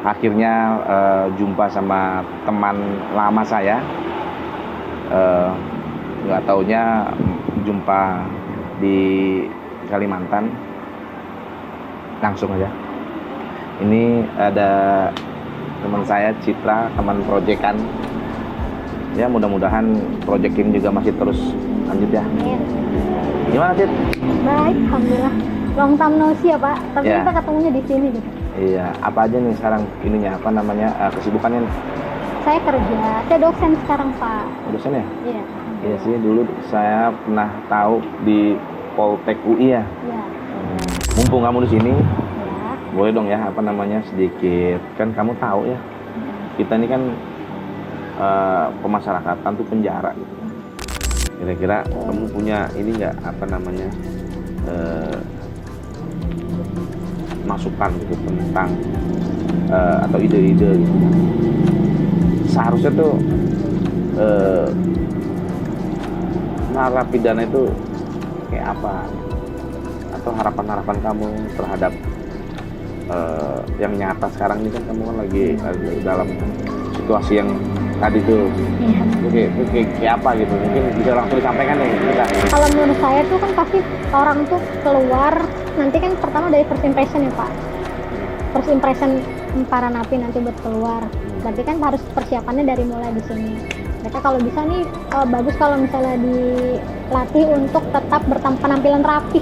akhirnya jumpa sama teman lama saya. Nggak taunya jumpa di Kalimantan. Langsung aja. Ini ada teman saya Citra, teman proyekan. Ya mudah-mudahan proyek ini juga masih terus lanjut ya. Gimana Cit? Baik, alhamdulillah. Long time no see ya Pak, tapi Ya. kita ketemunya di sini gitu. Iya, apa aja nih sekarang ininya, apa namanya, kesibukannya nih? Saya kerja, saya dosen sekarang Pak. Dosen ya? Iya. Iya sih, dulu saya pernah tahu di Poltek UI ya. Iya. Mumpung kamu di sini, Ya. boleh dong ya, apa namanya, sedikit. Kan kamu tahu ya, kita ini kan pemasyarakatan tuh penjara gitu. Kira-kira kamu punya ini nggak, apa namanya, masukan gitu tentang atau ide-ide gitu. Seharusnya tuh narapidana itu kayak apa, atau harapan-harapan kamu terhadap yang nyata sekarang ini. Kan kamu kan lagi dalam situasi yang tadi tuh. Iya. Itu kayak apa gitu, mungkin bisa langsung disampaikan nih kita. Kalau menurut saya tuh kan pasti orang tuh keluar nanti kan pertama dari first impression ya Pak. First impression para napi nanti buat keluar. Berarti kan harus persiapannya dari mulai di sini. Mereka kalau bisa nih bagus kalau misalnya dilatih untuk tetap penampilan rapih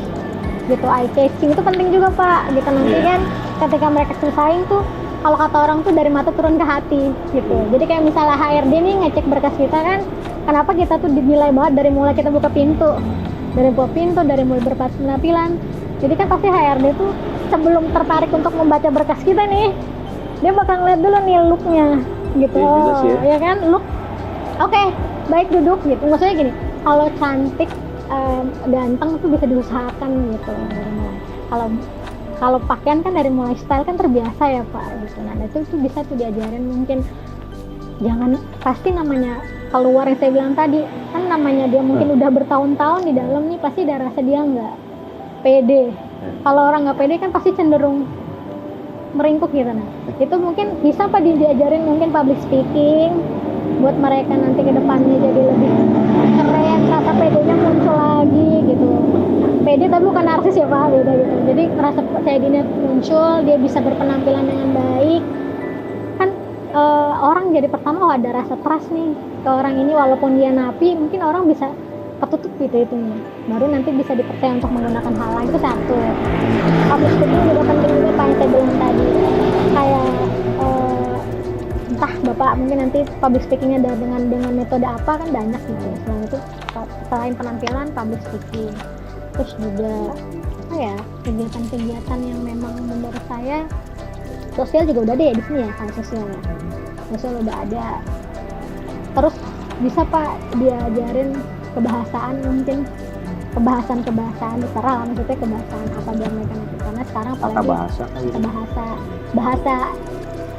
gitu, eye catching itu penting juga Pak gitu. Nanti kan ketika mereka selesai tuh kalau kata orang tuh dari mata turun ke hati gitu. Jadi kayak misalnya HRD nih ngecek berkas kita kan, kenapa kita tuh dinilai banget dari mulai kita buka pintu, dari mulai berpenampilan. Jadi kan pasti HRD tuh sebelum tertarik untuk membaca berkas kita nih, dia bakal ngeliat dulu nih looknya gitu. Iya juga sih ya. Ya kan, look oke, baik duduk gitu. Maksudnya gini, kalau cantik ganteng tuh bisa diusahakan gitu dari mulai. Kalau pakaian kan dari mulai style kan terbiasa ya Pak gitu. Nah itu tuh bisa tuh diajarin, mungkin jangan, pasti namanya keluar yang saya bilang tadi kan, namanya dia mungkin udah bertahun-tahun di dalam nih, pasti ada rasa dia nggak pede. Kalau orang nggak pede kan pasti cenderung meringkuk gitu. Nah itu mungkin bisa Pak diajarin mungkin public speaking buat mereka nanti ke depannya jadi lebih keren, rasa pedenya muncul lagi gitu. Pede tapi bukan narsis ya Pak, beda gitu. Jadi rasa percaya dirinya muncul, dia bisa berpenampilan dengan baik. Kan orang jadi pertama ada rasa trust nih ke orang ini, walaupun dia napi mungkin orang bisa ketutup gitu itunya. Baru nanti bisa dipercaya untuk menggunakan hal lain, itu satu. Public speaking juga penting juga Pak yang saya bilang tadi. Kayak entah Bapak mungkin nanti public speakingnya dengan metode apa kan banyak gitu. Selain itu selain penampilan public speaking, terus juga apa ya, kegiatan-kegiatan yang memang menurut saya sosial juga udah ada ya di sini ya, kalau sosial udah ada. Terus bisa Pak diajarin kebahasaan, mungkin kebahasaan terserah lah, maksudnya kebahasaan apa biar mereka ngerti, karena sekarang apalagi bahasa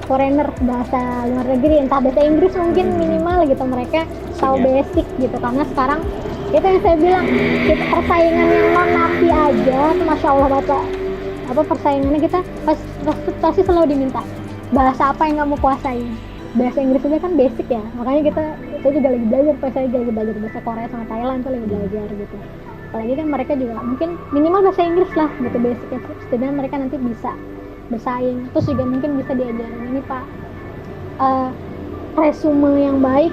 foreigner, bahasa luar negeri, entah bahasa Inggris mungkin minimal gitu, mereka tahu basic gitu. Karena sekarang itu yang saya bilang, kita persaingan yang non napi aja, masya Allah Bapak, apa persaingannya kita pasti selalu diminta bahasa apa yang kamu kuasain. Bahasa Inggris aja kan basic ya, makanya saya juga lagi belajar, saya juga lagi belajar bahasa Korea sama Thailand tuh lagi belajar gitu. Apalagi kan mereka juga mungkin minimal bahasa Inggris lah gitu basicnya, setidaknya mereka nanti bisa bersaing. Terus juga mungkin bisa diajarin ini Pak, resume yang baik,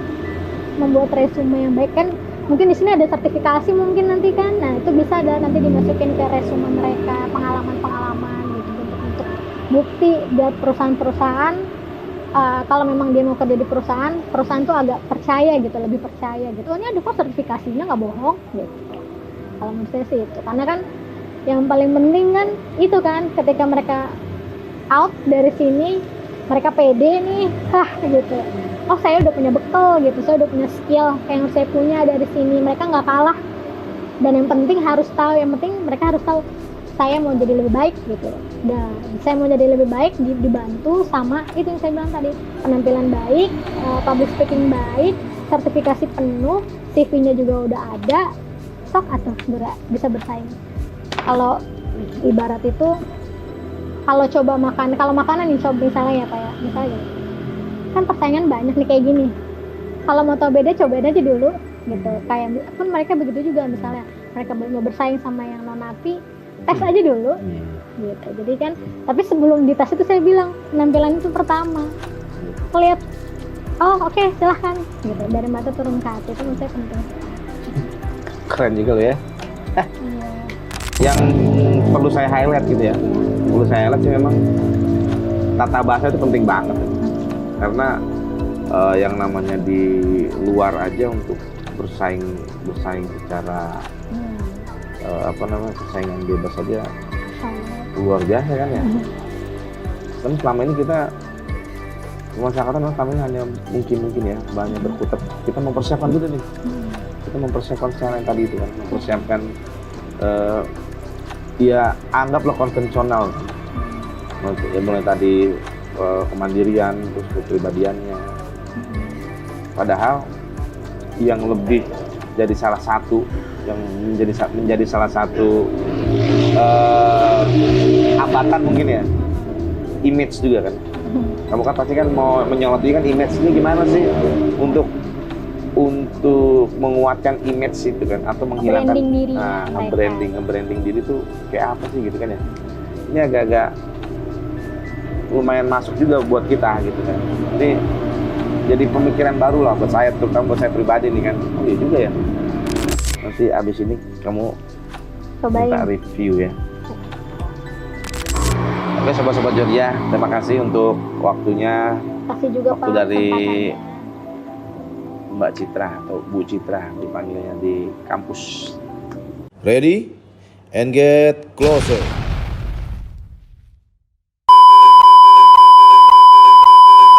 membuat resume yang baik kan. Mungkin di sini ada sertifikasi mungkin nanti kan, nah itu bisa ada nanti dimasukin ke resume mereka, pengalaman gitu untuk bukti buat perusahaan-perusahaan. Kalau memang dia mau kerja di perusahaan tuh agak percaya gitu, lebih percaya gitu. Oh ini ada kok sertifikasinya, nggak bohong gitu. Kalau menurut saya sih itu, karena kan yang paling penting kan itu kan ketika mereka out dari sini mereka pede nih, gitu. Oh saya udah punya bekal gitu, saya udah punya skill yang saya punya dari sini. Mereka nggak kalah, dan yang penting mereka harus tahu saya mau jadi lebih baik gitu. Dan saya mau jadi lebih baik dibantu sama itu yang saya bilang tadi, penampilan baik, public speaking baik, sertifikasi penuh, CV-nya juga udah ada, sok atau bisa bersaing. Kalau ibarat itu kalau coba makan, kalau makanan nih coba misalnya ya Pak ya, misalnya gini, kan persaingan banyak nih kayak gini. Kalau mau tahu beda, cobain aja dulu gitu. Kayak pun mereka begitu juga, misalnya mereka mau bersaing sama yang non napi, tes aja dulu gitu. Jadi kan, tapi sebelum dites itu saya bilang penampilan itu pertama, lihat, oh oke, silahkan gitu, dari mata turun ke hati, itu menurut saya penting. Keren juga lo ya. Iya. Yang perlu saya highlight gitu ya, perlu saya highlight sih memang tata bahasa itu penting banget ya. Karena yang namanya di luar aja untuk bersaing secara persaingan bebas aja luar biasa kan ya. Kan selama ini kita masyarakat memang kami hanya mungkin ya banyak berkutat. Kita mempersiapkan dulu nih, kita mempersiapkan secara yang tadi itu kan, mempersiapkan ya anggaplah konvensional ya, mulai tadi kemandirian, terus kepribadiannya. Padahal yang lebih jadi salah satu yang menjadi salah satu hambatan mungkin ya, image juga kan. Kamu kan pasti kan mau menyoroti kan image ini gimana sih untuk menguatkan image itu kan, atau menghilangkan nge-branding diri tuh kayak apa sih gitu kan ya. Ini agak-agak lumayan masuk juga buat kita gitu kan. Ini jadi pemikiran baru lah buat saya, terutama buat saya pribadi nih kan. Oh iya juga ya, nanti abis ini kamu minta review ya. Oke sobat-sobat Georgia, terima kasih untuk waktunya. Kasih juga waktu Pak, dari Mbak Citra atau Bu Citra dipanggilnya di kampus. Ready and get closer.